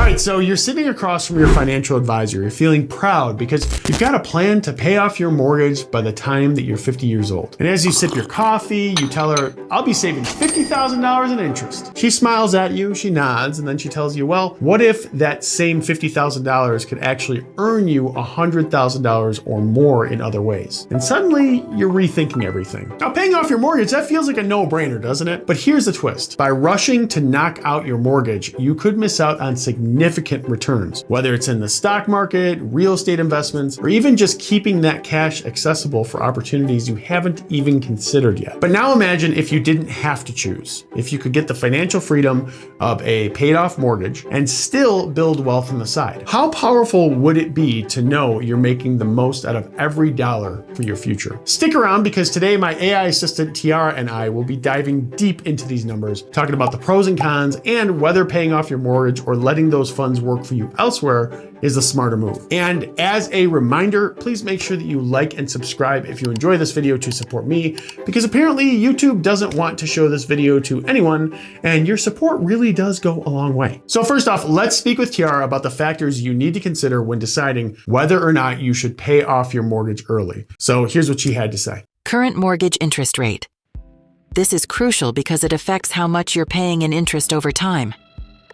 right, so you're sitting across from your financial advisor. You're feeling proud because you've got a plan to pay off your mortgage by the time that you're 50 years old. And as you sip your coffee, you tell her, I'll be saving $50,000 in interest. She smiles at you, she nods, and then she tells you, well, what if that same $50,000 could actually earn you $100,000 or more in other ways? And suddenly you're rethinking everything. Now, paying off your mortgage, that feels like a no-brainer, doesn't it? But here's the twist. By rushing to knock out your mortgage, you could miss out on significant returns, whether it's in the stock market, real estate investments, or even just keeping that cash accessible for opportunities you haven't even considered yet. But now imagine if you didn't have to choose, if you could get the financial freedom of a paid off mortgage and still build wealth on the side. How powerful would it be to know you're making the most out of every dollar for your future? Stick around because today my AI assistant Tiara and I will be diving deep into these numbers, talking about the pros and cons and whether paying off your mortgage or letting those funds work for you elsewhere is the smarter move. And as a reminder, please make sure that you like and subscribe if you enjoy this video to support me, because apparently YouTube doesn't want to show this video to anyone, and your support really does go a long way. So first off, let's speak with Tiara about the factors you need to consider when deciding whether or not you should pay off your mortgage early. So here's what she had to say. Current mortgage interest rate. This is crucial because it affects how much you're paying in interest over time.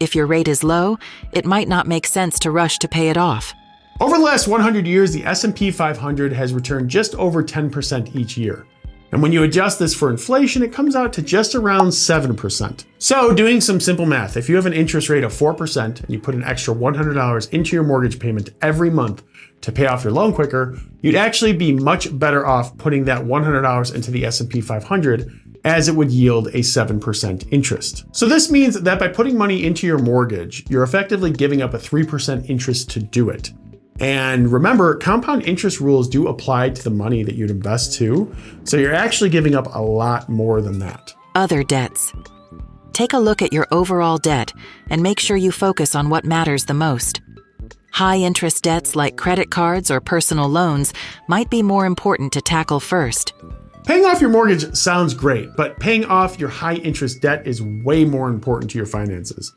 If your rate is low, it might not make sense to rush to pay it off. Over the last 100 years, the S&P 500 has returned just over 10% each year. And when you adjust this for inflation, it comes out to just around 7%. So doing some simple math, if you have an interest rate of 4% and you put an extra $100 into your mortgage payment every month to pay off your loan quicker, you'd actually be much better off putting that $100 into the S&P 500 as it would yield a 7% interest. So this means that by putting money into your mortgage, you're effectively giving up a 3% interest to do it. And remember, compound interest rules do apply to the money that you'd invest too. So you're actually giving up a lot more than that. Other debts. Take a look at your overall debt and make sure you focus on what matters the most. High interest debts like credit cards or personal loans might be more important to tackle first. Paying off your mortgage sounds great, but paying off your high interest debt is way more important to your finances.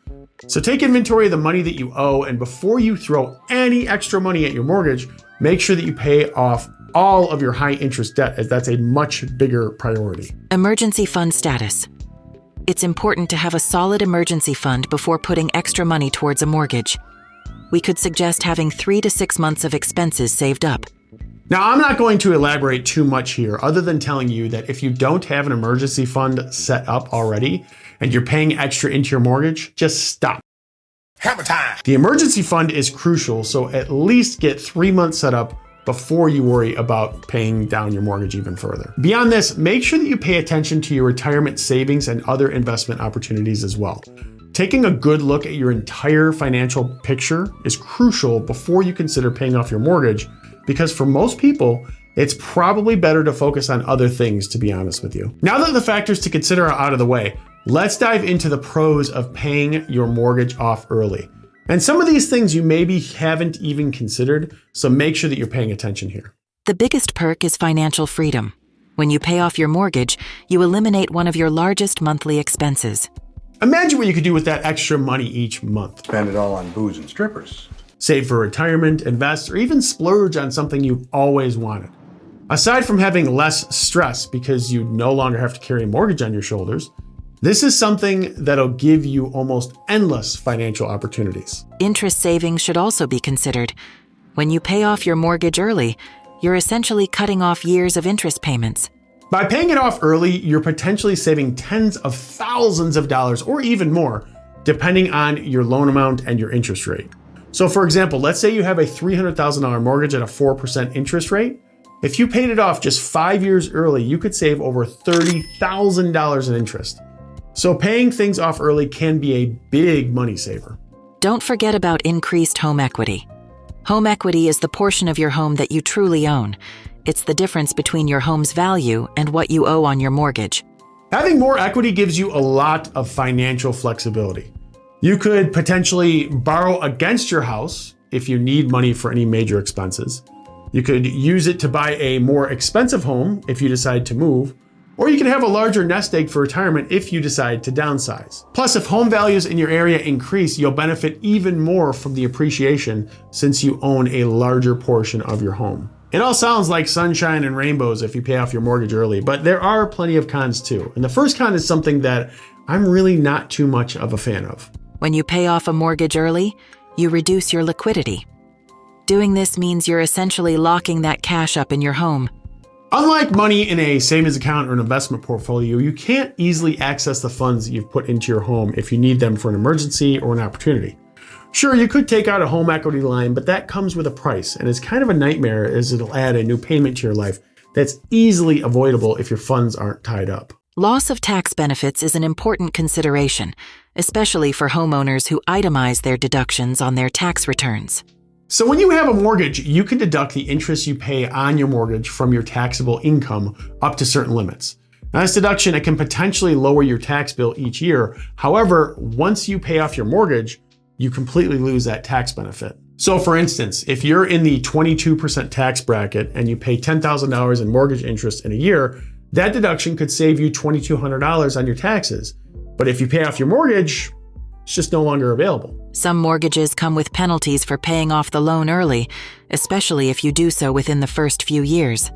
So take inventory of the money that you owe, and before you throw any extra money at your mortgage, make sure that you pay off all of your high interest debt, as that's a much bigger priority. Emergency fund status. It's important to have a solid emergency fund before putting extra money towards a mortgage. We could suggest having 3 to 6 months of expenses saved up. Now, I'm not going to elaborate too much here other than telling you that if you don't have an emergency fund set up already and you're paying extra into your mortgage, just stop. Hammer time. The emergency fund is crucial, so at least get 3 months set up before you worry about paying down your mortgage even further. Beyond this, make sure that you pay attention to your retirement savings and other investment opportunities as well. Taking a good look at your entire financial picture is crucial before you consider paying off your mortgage, because for most people, it's probably better to focus on other things, to be honest with you. Now that the factors to consider are out of the way, let's dive into the pros of paying your mortgage off early. And some of these things you maybe haven't even considered, so make sure that you're paying attention here. The biggest perk is financial freedom. When you pay off your mortgage, you eliminate one of your largest monthly expenses. Imagine what you could do with that extra money each month. Spend it all on booze and strippers. Save for retirement, invest, or even splurge on something you've always wanted. Aside from having less stress because you no longer have to carry a mortgage on your shoulders, this is something that'll give you almost endless financial opportunities. Interest savings should also be considered. When you pay off your mortgage early, you're essentially cutting off years of interest payments. By paying it off early, you're potentially saving tens of thousands of dollars or even more, depending on your loan amount and your interest rate. So for example, let's say you have a $300,000 mortgage at a 4% interest rate. If you paid it off just 5 years early, you could save over $30,000 in interest. So paying things off early can be a big money saver. Don't forget about increased home equity. Home equity is the portion of your home that you truly own. It's the difference between your home's value and what you owe on your mortgage. Having more equity gives you a lot of financial flexibility. You could potentially borrow against your house if you need money for any major expenses. You could use it to buy a more expensive home if you decide to move, Or you can have a larger nest egg for retirement if you decide to downsize. Plus, if home values in your area increase, you'll benefit even more from the appreciation since you own a larger portion of your home. It all sounds like sunshine and rainbows if you pay off your mortgage early, but there are plenty of cons too. And the first con is something that I'm really not too much of a fan of. When you pay off a mortgage early, you reduce your liquidity. Doing this means you're essentially locking that cash up in your home. Unlike money in a savings account or an investment portfolio, you can't easily access the funds that you've put into your home if you need them for an emergency or an opportunity. Sure, you could take out a home equity line, but that comes with a price, and it's kind of a nightmare as it'll add a new payment to your life that's easily avoidable if your funds aren't tied up. Loss of tax benefits is an important consideration, especially for homeowners who itemize their deductions on their tax returns. So when you have a mortgage, you can deduct the interest you pay on your mortgage from your taxable income up to certain limits. Now, this deduction, it can potentially lower your tax bill each year. However, once you pay off your mortgage, you completely lose that tax benefit. So for instance, if you're in the 22% tax bracket and you pay $10,000 in mortgage interest in a year, that deduction could save you $2,200 on your taxes. But if you pay off your mortgage, it's just no longer available. Some mortgages come with penalties for paying off the loan early, especially if you do so within the first few years.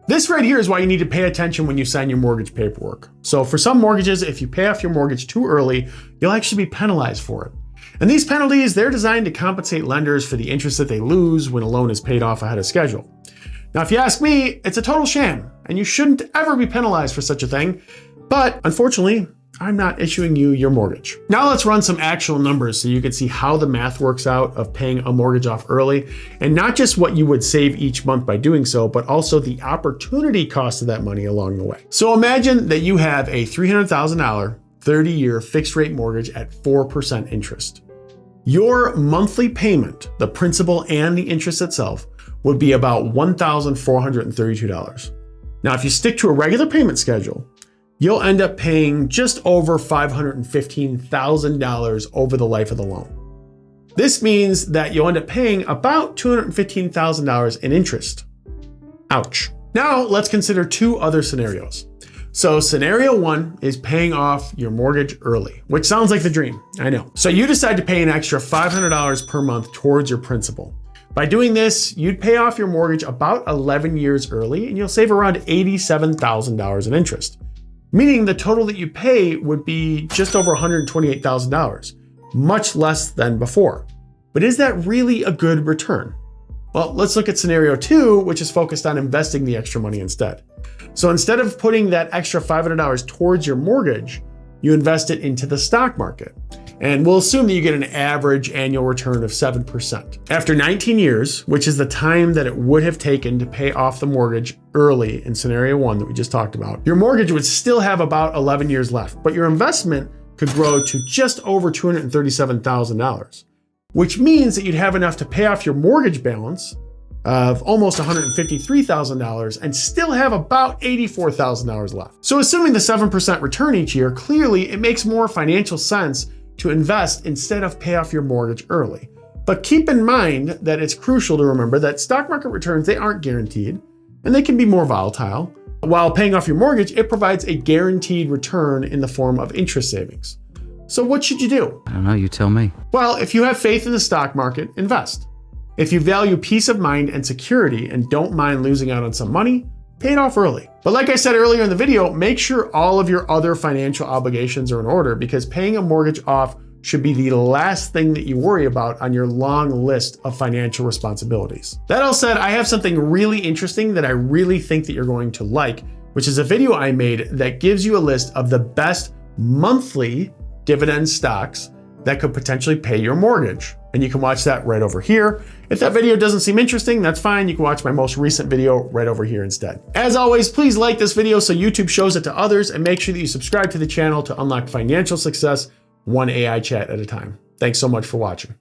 This right here is why you need to pay attention when you sign your mortgage paperwork. So for some mortgages, if you pay off your mortgage too early, you'll actually be penalized for it. And these penalties, they're designed to compensate lenders for the interest that they lose when a loan is paid off ahead of schedule. Now, if you ask me, it's a total sham, and you shouldn't ever be penalized for such a thing. But unfortunately, I'm not issuing you your mortgage. Now let's run some actual numbers so you can see how the math works out of paying a mortgage off early, and not just what you would save each month by doing so, but also the opportunity cost of that money along the way. So imagine that you have a $300,000 30-year fixed rate mortgage at 4% interest. Your monthly payment, the principal and the interest itself, would be about $1,432. Now, if you stick to a regular payment schedule, you'll end up paying just over $515,000 over the life of the loan. This means that you'll end up paying about $215,000 in interest. Ouch. Now let's consider two other scenarios. So scenario one is paying off your mortgage early, which sounds like the dream, I know. So you decide to pay an extra $500 per month towards your principal. By doing this, you'd pay off your mortgage about 11 years early, and you'll save around $87,000 in interest, meaning the total that you pay would be just over $128,000, much less than before. But is that really a good return? Well, let's look at scenario two, which is focused on investing the extra money instead. So instead of putting that extra $500 towards your mortgage, you invest it into the stock market. And we'll assume that you get an average annual return of 7%. After 19 years, which is the time that it would have taken to pay off the mortgage early in scenario one that we just talked about, your mortgage would still have about 11 years left, but your investment could grow to just over $237,000, which means that you'd have enough to pay off your mortgage balance of almost $153,000 and still have about $84,000 left. So assuming the 7% return each year, clearly it makes more financial sense to invest instead of pay off your mortgage early. But keep in mind that it's crucial to remember that stock market returns, they aren't guaranteed and they can be more volatile. While paying off your mortgage, it provides a guaranteed return in the form of interest savings. So what should you do? I don't know, you tell me. Well, if you have faith in the stock market, invest. If you value peace of mind and security and don't mind losing out on some money, pay it off early. But like I said earlier in the video, make sure all of your other financial obligations are in order, because paying a mortgage off should be the last thing that you worry about on your long list of financial responsibilities. That all said, I have something really interesting that I really think that you're going to like, which is a video I made that gives you a list of the best monthly dividend stocks that could potentially pay your mortgage. And you can watch that right over here. If that video doesn't seem interesting, that's fine. You can watch my most recent video right over here instead. As always, please like this video so YouTube shows it to others, and make sure that you subscribe to the channel to unlock financial success one AI chat at a time. Thanks so much for watching.